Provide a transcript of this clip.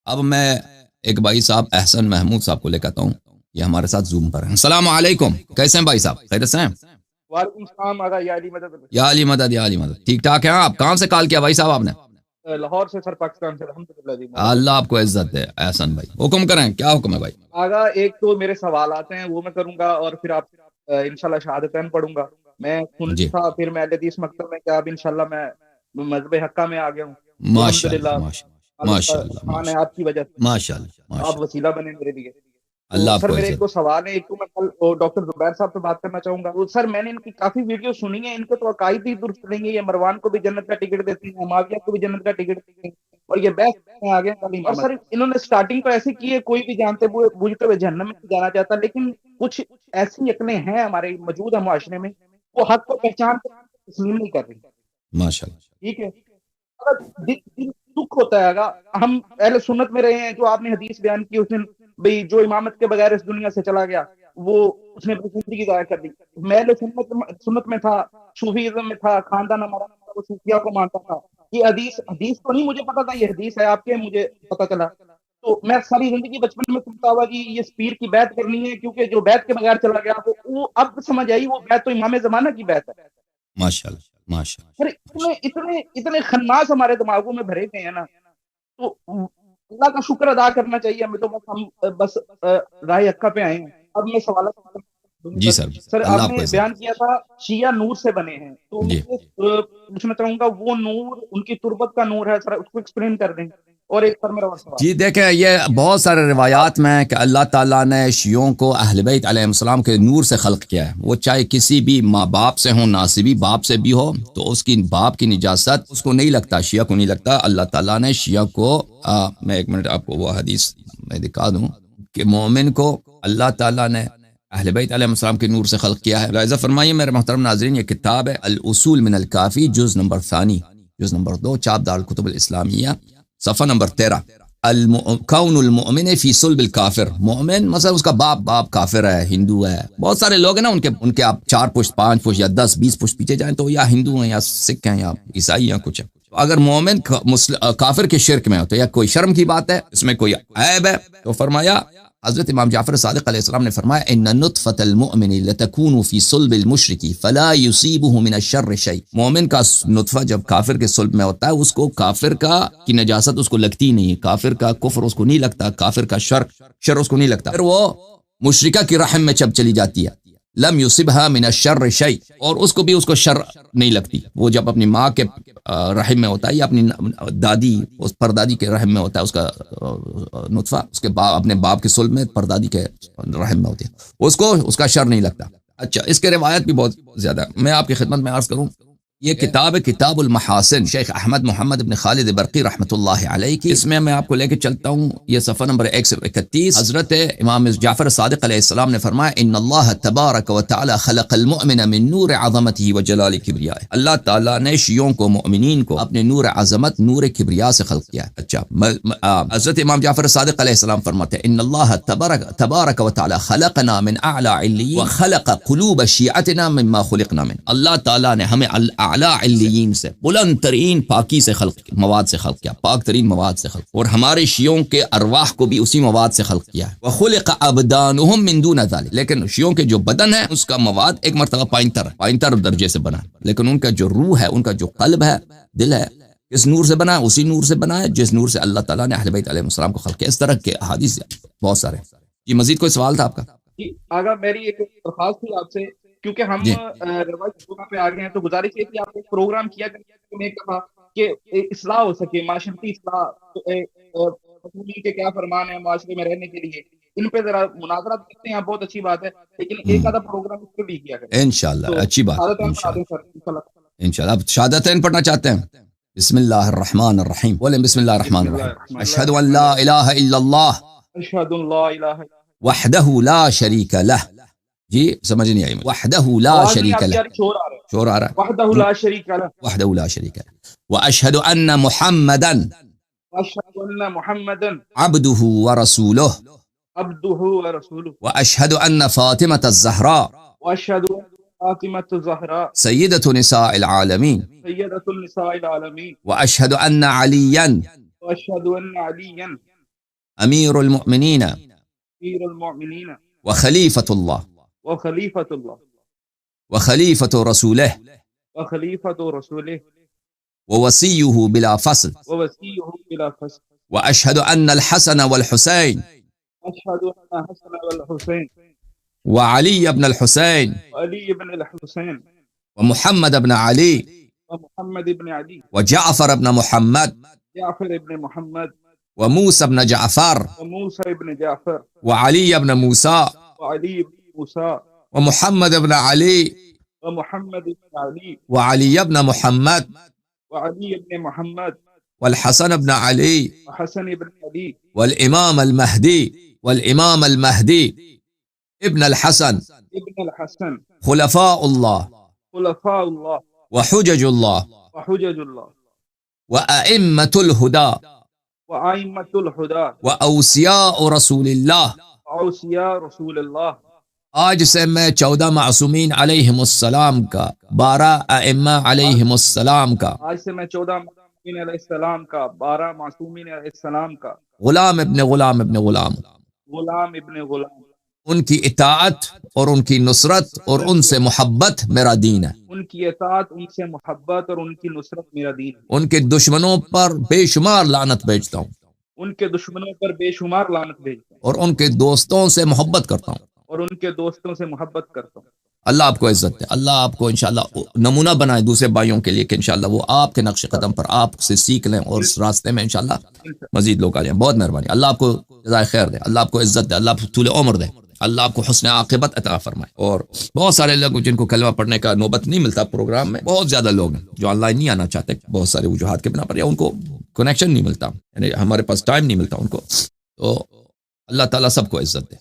اب میں ایک بھائی صاحب احسن محمود صاحب کو لے کہتا ہوں، یہ ہمارے ساتھ زوم پر ہیں۔ السلام علیکم، کیسے ہیں بھائی صاحب؟ خیریت سے ہیں؟ وعلیکم السلام آقا، یا علی مدد۔ یا علی مدد، یا علی مدد۔ ٹھیک ٹھاک ہیں آپ؟ کہاں سے کال کیا بھائی صاحب آپ نے؟ لاہور سے سر، پاکستان سے، الحمدللہ جی۔ اللہ آپ کو عزت دے احسن بھائی، حکم کریں، کیا حکم ہے بھائی؟ آقا ایک تو میرے سوالات ہیں وہ میں کروں گا، اور پھر آپ انشاءاللہ شہادتین پڑھوں گا۔ میں سن جی تھا، پھر میں حدیث مکتب میں کیا، اب انشاءاللہ میں مذہب حقہ میں آ گیا ہوں، تو ماشاء الحمدللہ اللہ ماشاء اللہ شان ہے آپ کی وجہ سے، ماشاء اللہ ماشاء آپ اللہ، وسیلہ بنے میرے لیے۔ اللہ تو آپ سر کو میرے ایک عزت۔ دو سوال ہیں، ایک تو میں کل ڈاکٹر زبیر صاحب سے بات کرنا چاہوں گا۔ تو سر میں نے ان کی کافی ویڈیو سنی ہیں، ان کے تو عقائد ہی درست نہیں ہے، یہ مروان کو بھی جنت کا ٹکٹ دیتے ہیں، معاویہ کو بھی جنت کا ٹکٹ دیتے ہیں، اور یہ بحث میں آگے کل امامت۔ اور سر انہوں نے سٹارٹنگ تو ایسے کی ہے، کوئی بھی جانتے بوجھتے ہوئے جہنم میں نہیں جانا چاہتا، لیکن کچھ ایسی عقلیں ہیں ہمارے موجود ہے معاشرے میں، وہ حق کو پہچان کر تسلیم نہیں کر رہی۔ ماشاء اللہ ٹھیک ہے، دل دکھ ہوتا ہے گا۔ ہم اہل سنت میں رہے ہیں، جو آپ نے حدیث بیان کی اس دن، بھئی جو امامت کے بغیر اس دنیا سے چلا گیا وہ اس نے اپنی زندگی ضائع کر دی۔ میں اہل سنت میں تھا، صوفیزم میں تھا، خاندان ہمارا وہ صوفیہ کو مانتا تھا۔ یہ حدیث تو نہیں مجھے پتا تھا، یہ حدیث ہے آپ کے، مجھے پتا چلا۔ تو میں ساری زندگی بچپن میں سنتا ہوا کہ یہ پیر کی بیعت کرنی ہے، کیونکہ جو بیعت کے بغیر چلا گیا وہ اب سمجھ آئی، وہ بیعت تو امام زمانہ کی بیعت ہے۔ ماشاء اللہ ماشاء سر اتنے خناس ہمارے دماغوں میں بھرے گئے ہیں نا، تو اللہ کا شکر ادا کرنا چاہیے ہمیں، تو بس ہم بس راہ حقہ پہ آئے ہیں۔ اب میں سوالات جی سر، سر اللہ آپ آپ کو نے عزت۔ بیان کیا تھا شیعہ نور سے بنے ہیں، تو جی میں پوچھنا چاہوں گا وہ نور ان کی تربت کا نور ہے، سر اس کو ایکسپلین کر دیں۔ اور ایک سر میرا اور سوال۔ جی دیکھیں، یہ بہت سارے روایات میں کہ اللہ تعالیٰ نے شیعوں کو اہل بیت علیہ السلام کے نور سے خلق کیا ہے، وہ چاہے کسی بھی ماں باپ سے ہوں، ناسبی باپ سے بھی ہو، تو اس کی باپ کی نجاست اس کو نہیں لگتا، شیعہ کو نہیں لگتا۔ اللہ تعالیٰ نے شیعہ کو میں ایک منٹ آپ کو وہ حدیث میں دکھا دوں کہ مومن کو اللہ تعالیٰ نے اہل بیت علیہ السلام کے نور سے خلق کیا ہے۔ لہذا فرمائیے میرے محترم ناظرین، یہ کتاب ہے الاصول من الکافی، جز نمبر ثانی، جز نمبر 2، چاپ دار الکتب الاسلامیہ، صفحہ نمبر 13۔ کون المؤمن فی صلب الکافر، مومن مثلا اس کا باپ کافر ہے، ہندو ہے۔ بہت سارے لوگ ہیں نا، ان کے آپ 4 پشت 5 پشت یا 10 20 پشت پیچھے جائیں تو یا ہندو ہیں یا سکھ ہیں یا عیسائی ہیں کچھ ہیں۔ اگر مومن کافر کے شرک میں ہو تو یا کوئی شرم کی بات ہے، اس میں کوئی عیب ہے، تو فرمایا حضرت امام جعفر صادق علیہ السلام نے فرمایا ان نطفة المؤمن لتكون في صلب المشرك فلا يصيبه من الشر شيء، مومن کا نطفہ جب کافر کے صلب میں ہوتا ہے، اس کو کافر کی نجاست اس کو لگتی نہیں، کافر کا کفر اس کو نہیں لگتا، کافر کا شر اس کو نہیں لگتا۔ پھر وہ مشرکہ کی رحم میں جب چلی جاتی ہے، لم يصبها من الشر شيء، اور اس کو بھی اس کو شر نہیں لگتی۔ وہ جب اپنی ماں کے رحم میں ہوتا ہے یا اپنی دادی اس پردادی کے رحم میں ہوتا ہے، اس کا نطفہ اس کے اپنے باپ کے صلب میں پردادی کے رحم میں ہوتی ہے، اس کا شر نہیں لگتا۔ اچھا، اس کے روایت بھی بہت زیادہ میں آپ کی خدمت میں عرض کروں۔ یہ کتاب ہے کتاب المحاسن، شیخ احمد محمد بن خالد برقی رحمۃ اللہ علیہ کی، اس میں آپ کو لے کے چلتا ہوں، یہ صفحہ نمبر 131۔ حضرت امام جعفر صادق علیہ السلام نے فرمایا ان اللہ تبارک و تعالی خلق المؤمن من نور عظمته وجلال کبریائه، اللہ تعالیٰ نے شیعوں کو، مؤمنین کو اپنے نور عظمت، نور کبریا سے خلق کیا ہے۔ اچھا، حضرت امام جعفر صادق علیہ السلام فرماتے ہیں ان اللہ تبارک و تعالی خلقنا من اعلی علیین وخلق قلوب شیعتنا مما خلقنا من، اللہ تعالیٰ نے ہمیں اعلی علیین سے، بلند ترین پاکی سے خلق کیا، مواد سے خلق کیا، پاک ترین مواد سے خلق، اور ہمارے شیعوں کے ارواح کو بھی اسی مواد سے خلق کیا ہے۔ وخلق ابدانهم من دون ذلك، لیکن شیعوں کے جو بدن ہے اس کا مواد ایک مرتبہ پائنتر درجے سے بنا ہے، لیکن ان کا جو روح ہے، ان کا جو قلب ہے، دل ہے، اس نور سے بنا ہے، اسی نور سے بنا ہے جس نور سے اللہ تعالیٰ نے اہل بیت علیہ السلام کو خلق کیا۔ اس طرح کے احادیث بہت سارے۔ جی مزید کوئی سوال تھا آپ کا؟ جی آگا میری ایک درخواست تھی آپ سے، کیونکہ ہم جی روایت پہ آ گئے ہیں، تو گزارش یہ کہ آپ ایک پروگرام کیا کریں، میں کہا کہ اصلاح ہو سکے، معاشرتی اصلاح کے کیا فرمان ہے معاشرے میں رہنے کے لیے، ان پہ ذرا مناظرہ دیکھتے ہیں، بہت اچھی بات ہے، لیکن ایک آدھا پروگرام اس پہ بھی کیا کریں انشاءاللہ، اچھی بات، انشاءاللہ۔ انشاءاللہ آپ شہادتین پڑھنا چاہتے ہیں؟ بسم اللہ الرحمن الرحیم، بولیں بسم اللہ الرحمن الرحیم۔ اشہد ان لا الہ الا اللہ اشہد ان لا الہ وحدہ لا شریک لہ، جی سمجھ نہیں آئی مجھے، وحدہ لا شریک لہ، شور آ رہا ہے، وحدہ لا شریک لہ، وحدہ لا شریک لہ، واشہد ان محمدا واشہد ان محمدا عبدہ ورسولہ، عبدہ ورسولہ، واشہد ان فاطمة الزہراء واشہد ان فاطمة الزہراء سیدۃ نساء العالمین، سیدۃ النساء العالمین، واشہد ان علیا واشہد ان علیا أمير المؤمنين أمير المؤمنين وخليفة الله وخليفة الله وخليفة رسوله وخليفة رسوله ووصيه بلا فصل ووصيه بلا فصل وأشهد أن الحسن والحسين أشهد أن حسن والحسين وعلي بن الحسين وعلي بن الحسين ومحمد بن علي ومحمد بن علي وجعفر بن محمد جعفر بن محمد وموسى بن جعفر وموسى بن جعفر وعلي بن موسى وعلي بن موسى ومحمد بن علي ومحمد بن علي وعلي بن محمد وعلي بن محمد والحسن بن علي وحسن بن علي والإمام المهدي ابن الحسن ابن الحسن خلفاء الله خلفاء الله وحجج الله وحجج الله وأئمة الهدى وأئمة الهدى وأوصياء رسول الله وأوصياء رسول الله. آج سے میں 14 معصومین علیہم السلام کا 12 ائمہ علیہم السلام کا آج سے میں 14 معصومین علیہ السلام کا 12 معصومین علیہ السلام کا غلام ابن غلام ابن غلام غلام ابن غلام ان کی اطاعت اور ان کی نصرت اور ان سے محبت میرا دین ہے. ان کی اطاعت ان سے محبت اور ان کی نصرت میرا دین ہے. ان کے دشمنوں پر بے شمار لعنت بھیجتا ہوں ان کے دشمنوں پر بے شمار لعنت بھیجتا ہوں اور ان کے دوستوں سے محبت کرتا ہوں اور ان کے دوستوں سے محبت کرتا ہوں. اللہ آپ کو عزت دے. اللہ آپ کو انشاءاللہ نمونہ بنائے دوسرے بھائیوں کے لیے کہ انشاءاللہ وہ آپ کے نقش قدم پر آپ سے سیکھ لیں اور اس راستے میں انشاءاللہ مزید لوگ آ جائیں. بہت مہربانی. اللہ آپ کو جزائے خیر دے. اللہ آپ کو عزت دے. اللہ آپ کو طول عمر دے. اللہ آپ کو حسن عاقبت عطا فرمائے. اور بہت سارے لوگ جن کو کلمہ پڑھنے کا نوبت نہیں ملتا پروگرام میں، بہت زیادہ لوگ ہیں جو آن لائن نہیں آنا چاہتے بہت سارے وجوہات کے بنا پر، یا ان کو کنیکشن نہیں ملتا، یعنی ہمارے پاس ٹائم نہیں ملتا ان کو. تو اللہ تعالیٰ سب کو عزت دے.